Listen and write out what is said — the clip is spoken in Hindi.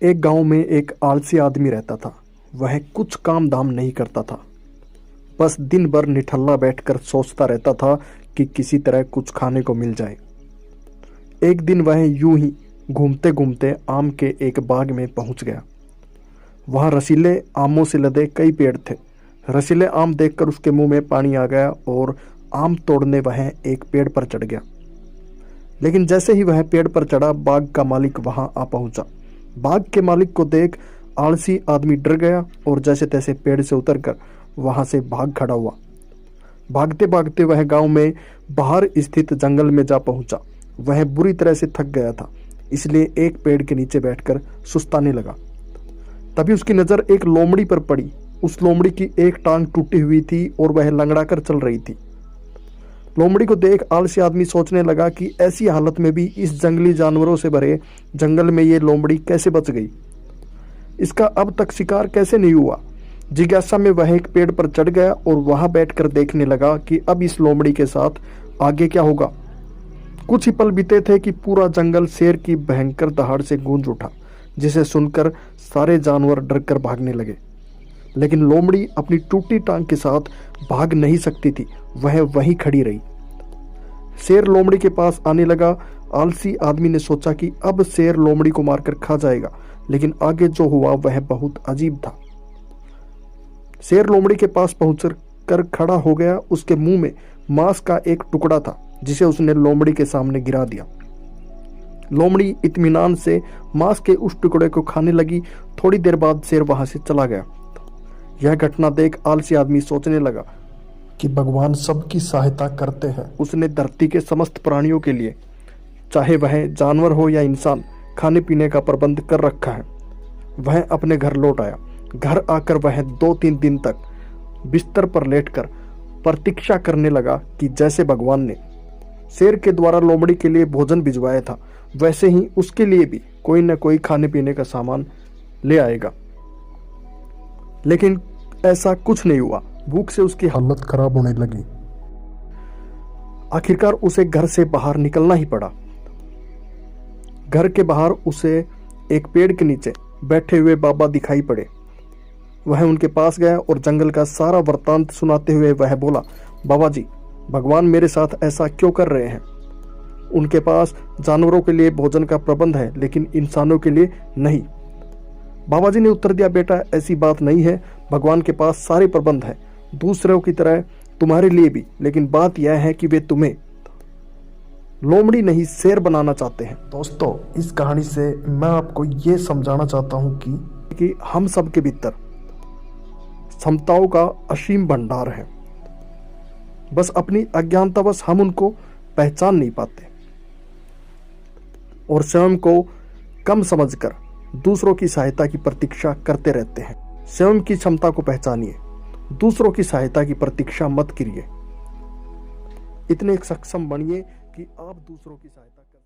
एक गांव में एक आलसी आदमी रहता था। वह कुछ काम धाम नहीं करता था, बस दिन भर निठल्ला बैठकर सोचता रहता था कि किसी तरह कुछ खाने को मिल जाए। एक दिन वह यूं ही घूमते घूमते आम के एक बाग में पहुंच गया। वहां रसीले आमों से लदे कई पेड़ थे। रसीले आम देखकर उसके मुंह में पानी आ गया और आम तोड़ने वह एक पेड़ पर चढ़ गया। लेकिन जैसे ही वह पेड़ पर चढ़ा, बाग का मालिक वहां आ पहुंचा। बाग के मालिक को देख आलसी आदमी डर गया और जैसे तैसे पेड़ से उतरकर वहां से भाग खड़ा हुआ। भागते भागते वह गांव में बाहर स्थित जंगल में जा पहुंचा। वह बुरी तरह से थक गया था, इसलिए एक पेड़ के नीचे बैठकर सुस्ताने लगा। तभी उसकी नजर एक लोमड़ी पर पड़ी। उस लोमड़ी की एक टांग टूटी हुई थी और वह लंगड़ा कर चल रही थी। लोमड़ी को देख आलसी आदमी सोचने लगा कि ऐसी हालत में भी इस जंगली जानवरों से भरे जंगल में ये लोमड़ी कैसे बच गई, इसका अब तक शिकार कैसे नहीं हुआ। जिज्ञासा में वह एक पेड़ पर चढ़ गया और वहां बैठकर देखने लगा कि अब इस लोमड़ी के साथ आगे क्या होगा। कुछ ही पल बीते थे कि पूरा जंगल शेर की भयंकर दहाड़ से गूंज उठा, जिसे सुनकर सारे जानवर डरकर भागने लगे। लेकिन लोमड़ी अपनी टूटी टांग के साथ भाग नहीं सकती थी, वह वहीं खड़ी रही। शेर लोमड़ी के पास आने लगा। आलसी आदमी ने सोचा कि अब शेर लोमड़ी को मारकर खा जाएगा, लेकिन आगे जो हुआ वह बहुत अजीब था। शेर लोमड़ी के पास पहुंचकर खड़ा हो गया। उसके मुंह में मांस का एक टुकड़ा था, जिसे उसने लोमड़ी के सामने गिरा दिया। लोमड़ी इत्मीनान से मांस के उस टुकड़े को खाने लगी। थोड़ी देर बाद शेर वहां से चला गया। यह घटना देख आलसी आदमी सोचने लगा कि भगवान सबकी सहायता करते हैं। उसने धरती के समस्त प्राणियों के लिए, चाहे वह जानवर हो या इंसान, खाने पीने का प्रबंध कर रखा है। वह अपने घर लौट आया। घर आकर वह 2-3 दिन तक बिस्तर पर लेटकर प्रतीक्षा करने लगा कि जैसे भगवान ने शेर के द्वारा लोमड़ी के लिए भोजन भिजवाया था, वैसे ही उसके लिए भी कोई न कोई खाने पीने का सामान ले आएगा। लेकिन ऐसा कुछ नहीं हुआ। भूख से उसकी हालत खराब होने लगी। आखिरकार उसे घर से बाहर निकलना ही पड़ा। घर के बाहर उसे एक पेड़ के नीचे बैठे हुए बाबा दिखाई पड़े। वह उनके पास गया और जंगल का सारा वृत्तांत सुनाते हुए वह बोला, बाबा जी, भगवान मेरे साथ ऐसा क्यों कर रहे हैं? उनके पास जानवरों के लिए भोजन का प्रबंध है, लेकिन इंसानों के लिए नहीं। बाबा जी ने उत्तर दिया, बेटा ऐसी बात नहीं है। भगवान के पास सारे प्रबंध है, दूसरों की तरह तुम्हारे लिए भी। लेकिन बात यह है कि वे तुम्हें लोमड़ी नहीं शेर बनाना चाहते हैं। दोस्तों, इस कहानी से मैं आपको ये समझाना चाहता हूँ कि हम सब के भीतर क्षमताओं का असीम भंडार है। बस अपनी अज्ञानतावश हम उनको पहचान नहीं पाते और स्वयं को कम समझकर दूसरों की सहायता की प्रतीक्षा करते रहते हैं। स्वयं की क्षमता को पहचानिए, दूसरों की सहायता की प्रतीक्षा मत करिए। इतने सक्षम बनिए कि आप दूसरों की सहायता करें।